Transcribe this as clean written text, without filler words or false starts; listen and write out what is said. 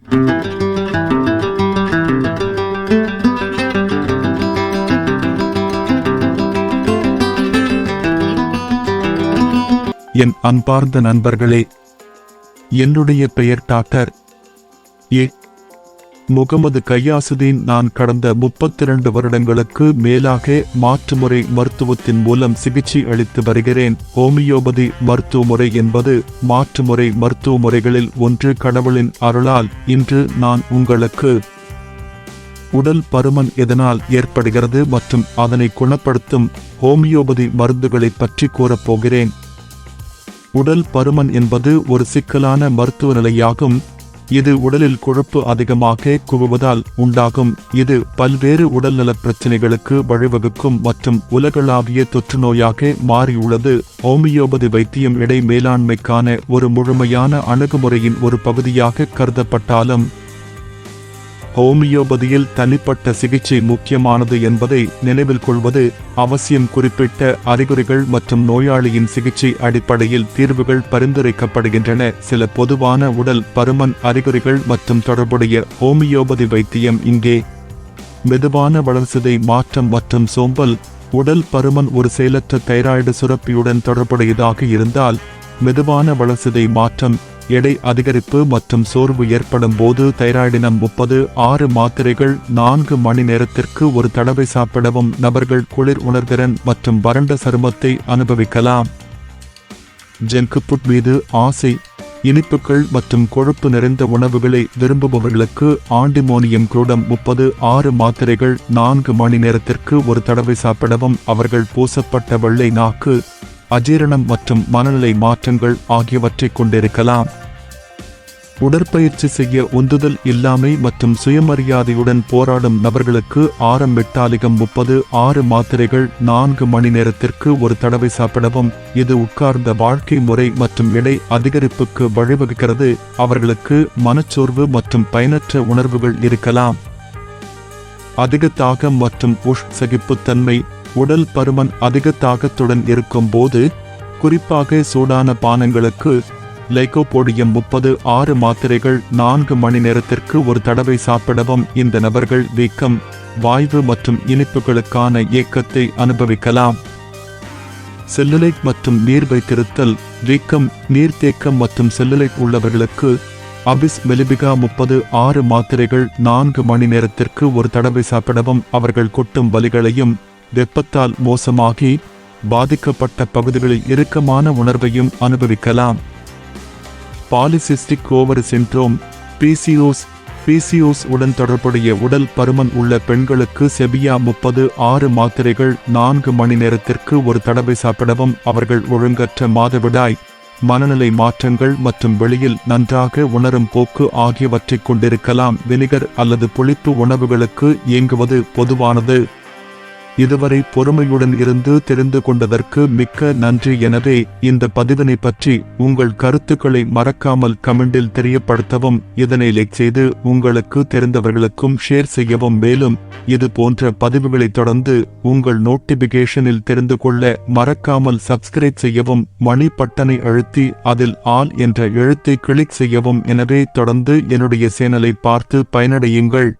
என் அன்பார்ந்த நண்பர்களே, என்னுடைய பெயர் டாக்டர் ஏ. முகமது கையாசுதீன். நான் கடந்த 32 வருடங்களுக்கு மேலாக மாற்றுமுறை மருத்துவத்தின் மூலம் சிகிச்சை அளித்து வருகிறேன். ஹோமியோபதி மருத்துவ முறை என்பது மாற்றுமுறை மருத்துவ முறைகளில் ஒன்று. கடவுளின் அருளால் இன்று நான் உங்களுக்கு உடல் பருமன் எதனால் ஏற்படுகிறது மற்றும் அதனை குணப்படுத்தும் ஹோமியோபதி மருந்துகளை பற்றி கூறப்போகிறேன். உடல் பருமன் என்பது ஒரு சிக்கலான மருத்துவ நிலையாகும். இது உடலில் கொழுப்பு அதிகமாக குவிவதால் உண்டாகும். இது பல்வேறு உடல்நலப் பிரச்சினைகளுக்கு வழிவகுக்கும் மற்றும் உலகளாவிய தொற்று நோயாக மாறியுள்ளது. ஹோமியோபதி வைத்தியம் எடை மேலாண்மைக்கான ஒரு முழுமையான அணுகுமுறையின் ஒரு பகுதியாக கருதப்பட்டாலும் ஹோமியோபதியில் தனிப்பட்ட சிகிச்சை முக்கியமானது என்பதை நினைவில் கொள்வது அவசியம். குறிப்பிட்ட அறிகுறிகள் மற்றும் நோயாளியின் சிகிச்சை அடிப்படையில் தீர்வுகள் பரிந்துரைக்கப்படுகின்றன. சில பொதுவான உடல் பருமன் அறிகுறிகள் மற்றும் தொடர்புடைய ஹோமியோபதி வைத்தியம் இங்கே. மெதுவான வளர்சிதை மாற்றம் மற்றும் சோம்பல். உடல் பருமன் ஒரு செயலற்ற தைராய்டு சுரப்பியுடன் தொடர்புடையதாக இருந்தால் மெதுவான வளர்சிதை மாற்றம், எடை அதிகரிப்பு மற்றும் சோர்வு ஏற்படும் போது தைராய்டினம் 36 மாத்திரைகள் 4 மணி நேரத்திற்கு ஒரு தடவை சாப்பிடவும். நபர்கள் குளிர் உணர்திறன் மற்றும் வறண்ட சருமத்தை அனுபவிக்கலாம். ஜங்க் ஃபுட் மீது ஆசை. இனிப்புகள் மற்றும் கொழுப்பு நிறைந்த உணவுகளை விரும்புபவர்களுக்கு ஆண்டிமோனியம் குளூடம் 36 மாத்திரைகள் 4 மணி நேரத்திற்கு ஒரு தடவை சாப்பிடவும். அவர்கள் பூசப்பட்ட வெள்ளை நாக்கு, அஜீரணம் மற்றும் மனநிலை மாற்றங்கள் ஆகியவற்றை கொண்டிருக்கலாம். உடற்பயிற்சி செய்ய உந்துதல் இல்லாமை மற்றும் சுயமரியாதையுடன் போராடும் நபர்களுக்கு மெட்டாலிகம் 36 மாத்திரைகள் 4 மணி நேரத்திற்கு ஒரு தடவை சாப்பிடவும். இது உட்கார்ந்த வாழ்க்கை முறை மற்றும் எடை அதிகரிப்புக்கு வழிவகுக்கிறது. அவர்களுக்கு மனச்சோர்வு மற்றும் பயனற்ற உணர்வுகள் இருக்கலாம். அதிக தாகம் மற்றும் சகிப்புத்தன்மை. உடல் பருமன் அதிக தாகத்துடன் இருக்கும் போது, குறிப்பாக சூடான பானங்களுக்கு, லைகோபோடியம் 36 மாத்திரைகள் 4 மணி நேரத்திற்கு ஒரு தடவை சாப்பிடவும். இந்த நபர்கள் வீக்கம், வாய்வு மற்றும் இனிப்புகளுக்கான ஏக்கத்தை அனுபவிக்கலாம். செல்லுலைட் மற்றும் நீர் வைத்திருத்தல். வீக்கம், நீர்த்தேக்கம் மற்றும் செல்லுலைட் உள்ளவர்களுக்கு அபிஸ் மெலிபிகா 36 மாத்திரைகள் 4 மணி நேரத்திற்கு ஒரு தடவை சாப்பிடவும். அவர்கள் கொட்டும் வலிகளையும் வெப்பத்தால் மோசமாகி பாதிக்கப்பட்ட பகுதிகளில் இறுக்கமான உணர்வையும் அனுபவிக்கலாம். பாலிசிஸ்டிக் ஓவரி சிண்ட்ரோம், பிசிஓஸ் உடன் தொடர்புடைய உடல் பருமன் உள்ள பெண்களுக்கு செபியா 36 மாத்திரைகள் 4 மணி நேரத்திற்கு ஒரு தடவை சாப்பிடவும். அவர்கள் ஒழுங்கற்ற மாதவிடாய், மனநிலை மாற்றங்கள் மற்றும் வெளியில் நன்றாக உணரும் போக்கு ஆகியவற்றை கொண்டிருக்கலாம். வினிகர் அல்லது புளிப்பு உணவுகளுக்கு ஏங்குவது பொதுவானது. இதுவரை பொறுமையுடன் இருந்து தெரிந்து கொண்டதற்கு மிக்க நன்றி. எனவே இந்த பதிவினை பற்றி உங்கள் கருத்துக்களை மறக்காமல் கமெண்டில் தெரியப்படுத்தவும். இதனை லைக் செய்து உங்களுக்கு தெரிந்தவர்களுக்கும் ஷேர் செய்யவும். மேலும் இது போன்ற பதிவுகளை தொடர்ந்து உங்கள் நோட்டிபிகேஷனில் தெரிந்து கொள்ள மறக்காமல் சப்ஸ்கிரைப் செய்யவும். மணி பட்டனை அழுத்தி அதில் ஆல் என்ற எழுத்தை கிளிக் செய்யவும். எனவே தொடர்ந்து என்னுடைய சேனலை பார்த்து பயனடையுங்கள்.